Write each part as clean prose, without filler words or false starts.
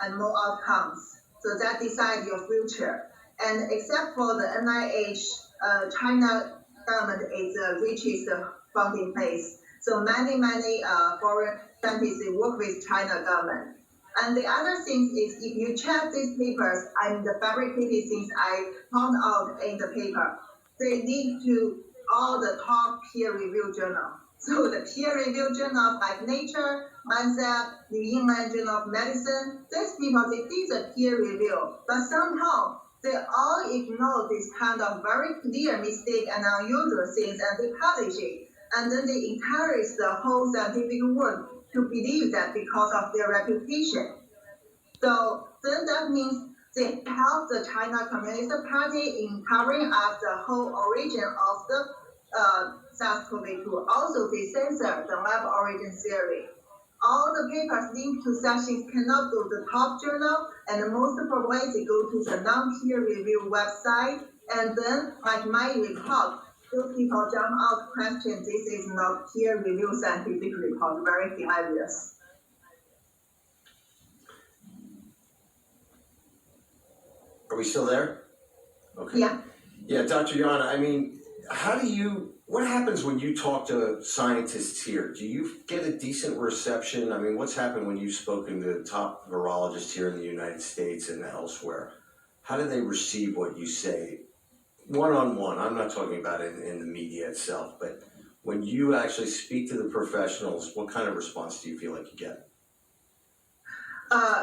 and more outcomes. So that decides your future. And except for the NIH, China government is the richest funding place. So many foreign scientists work with China government. And the other thing is, if you check these papers and the fabricated things I found out in the paper, they lead to all the top peer-reviewed journals. So the peer-reviewed journals like Nature, Lancet, New England Journal of Medicine, these people, they did the peer review, but somehow they all ignore this kind of very clear mistake and unusual things, and they publish it. And then they encourage the whole scientific world to believe that because of their reputation. So then that means they help the China Communist Party in covering up the whole origin of the SARS-CoV-2. Also, they censor the lab origin theory. All the papers linked to such things cannot go to the top journal, and most probably they go to the non-peer review website. And then, like my report, those people jump out question, this is not peer review scientific report, very hilarious. Are we still there? Okay. Yeah. Yeah, Dr. Yan, I mean, what happens when you talk to scientists here? Do you get a decent reception? I mean, what's happened when you've spoken to top virologists here in the United States and elsewhere? How do they receive what you say one-on-one? I'm not talking about it in the media itself, but when you actually speak to the professionals, what kind of response do you feel like you get?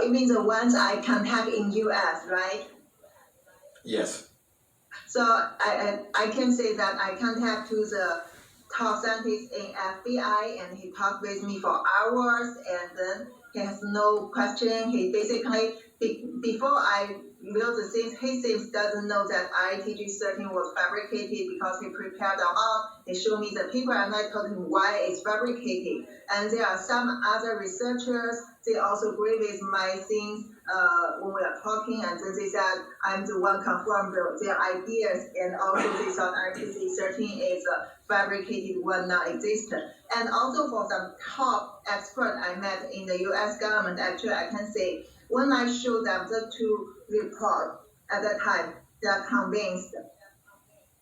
You mean the ones I contact in US, right? Yes. So I can say that I contact to the top scientist in FBI, and he talked with me for hours, and then he has no question. He basically, before I reveal the things, he seems doesn't know that ITG13 was fabricated because he prepared a lot. He showed me the paper, and I told him why it's fabricated. And there are some other researchers, they also agree with my things when we are talking, and then they said I'm the one confirmed their ideas, and also they thought ITG13 is a fabricated one, non-existent. And also for some top experts I met in the US government, actually I can say, when I show them the two reports at that time, they are convinced.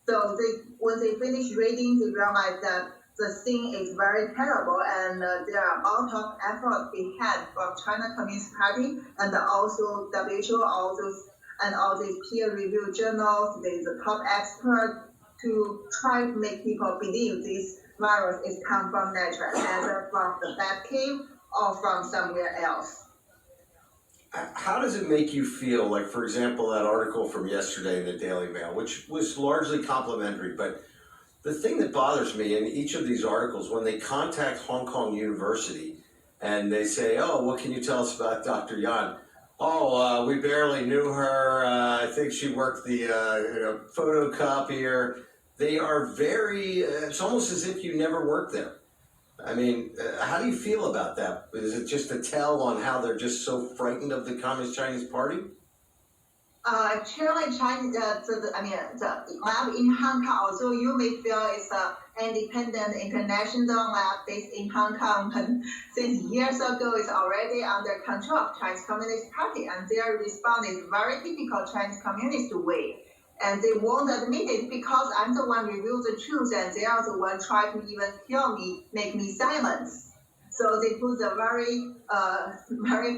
So when they finish reading, they realize that the thing is very terrible, and there are a lot of effort being had from China Communist Party and also WHO, all these peer-reviewed journals, the top experts, to try to make people believe this virus is come from nature, either from the bat cave or from somewhere else. How does it make you feel, like, for example, that article from yesterday in the Daily Mail, which was largely complimentary, but the thing that bothers me in each of these articles, when they contact Hong Kong University and they say, oh, what can you tell us about Dr. Yan? Oh, we barely knew her. I think she worked the photocopier. They are very, it's almost as if you never worked there. I mean, how do you feel about that? Is it just a tell on how they're just so frightened of the Communist Chinese Party? Actually, China, the lab in Hong Kong, although you may feel it's an independent international lab based in Hong Kong, but since years ago it's already under control of Chinese Communist Party, and their response is very typical Chinese Communist way. And they won't admit it because I'm the one reveal the truth, and they are the one try to even kill me, make me silence. So they put the very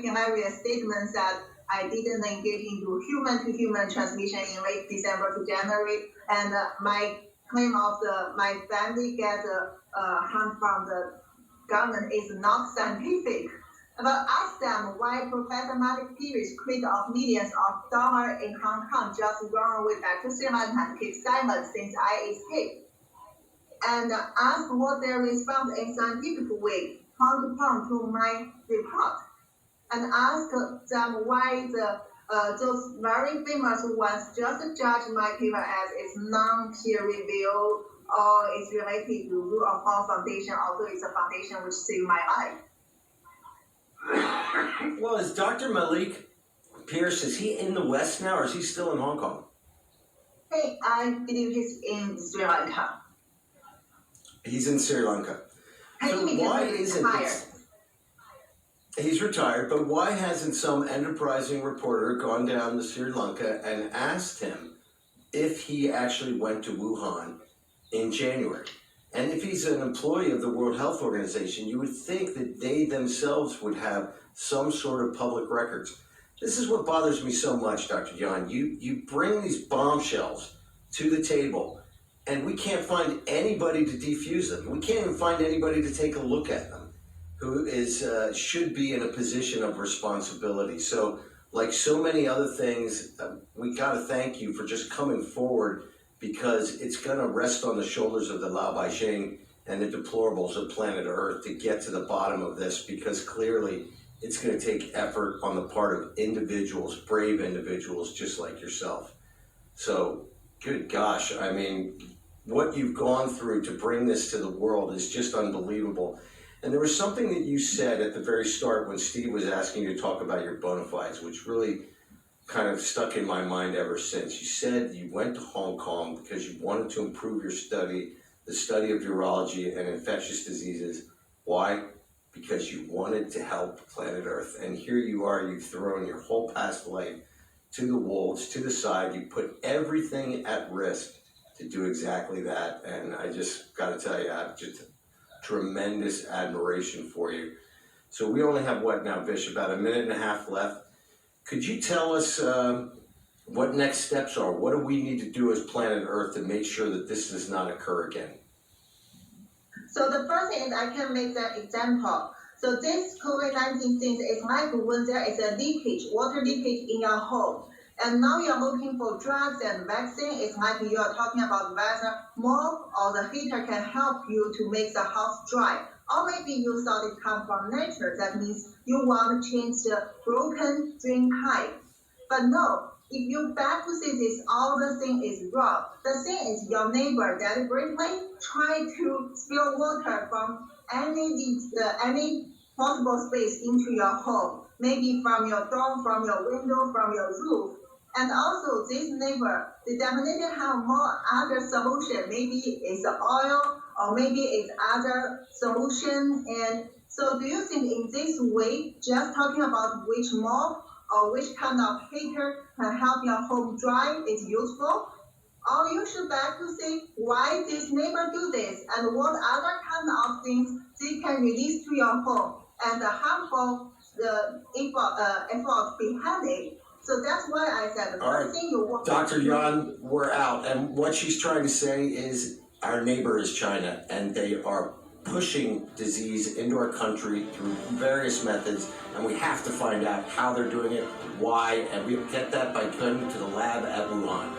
hilarious statements that I didn't engage into human-to-human transmission in late December to January, and my claim of my family get harm from the government is not scientific. But ask them why Professor Malik Pires quit of millions of dollars in Hong Kong just run away back to Sri Lanka and keep silent since I escaped. And ask what their response in scientific way, point to my report. And ask them why those very famous ones just judge my paper as it's non-peer review or it's related to Rule of Law Foundation, although it's a foundation which saved my life. Well, is Dr. Malik Pierce, is he in the West now, or is he still in Hong Kong? Hey, I believe he's in Sri Lanka. He's in Sri Lanka. So why isn't this? He's retired, but why hasn't some enterprising reporter gone down to Sri Lanka and asked him if he actually went to Wuhan in January? And if he's an employee of the World Health Organization, you would think that they themselves would have some sort of public records. This is what bothers me so much, Dr. Yan. You bring these bombshells to the table, and we can't find anybody to defuse them. We can't even find anybody to take a look at them who is should be in a position of responsibility. So, like so many other things, we got to thank you for just coming forward, because it's going to rest on the shoulders of the Lao Beijing and the deplorables of planet Earth to get to the bottom of this, because clearly it's going to take effort on the part of individuals, brave individuals just like yourself. So, good gosh, I mean, what you've gone through to bring this to the world is just unbelievable. And there was something that you said at the very start when Steve was asking you to talk about your bona fides, which really kind of stuck in my mind ever since. You said you went to Hong Kong because you wanted to improve your study, the study of urology and infectious diseases. Why? Because you wanted to help planet Earth. And here you are, you've thrown your whole past life to the wolves, to the side. You put everything at risk to do exactly that. And I just got to tell you, I have just tremendous admiration for you. So we only have what now, Vish, about a minute and a half left. Could you tell us what next steps are? What do we need to do as planet Earth to make sure that this does not occur again? So the first thing is I can make that example. So this COVID-19 thing is like when there is a leakage, water leakage in your home. And now you're looking for drugs and vaccine. It's like you are talking about whether mop or the heater can help you to make the house dry. Or maybe you thought it comes from nature. That means you want to change the broken drain pipe. But no, if you back to see this, all the thing is wrong. The thing is your neighbor deliberately try to spill water from any possible space into your home. Maybe from your door, from your window, from your roof. And also this neighbor, they definitely have more other solution. Maybe it's oil or maybe it's other solution. And so do you think in this way, just talking about which mop or which kind of heater can help your home dry is useful? Or you should back to see why this neighbor do this and what other kind of things they can release to your home and the harmful effort behind it. So that's why I said the first thing you want. Dr. Yan, we're out. And what she's trying to say is our neighbor is China, and they are pushing disease into our country through various methods, and we have to find out how they're doing it, why, and we get that by going to the lab at Wuhan.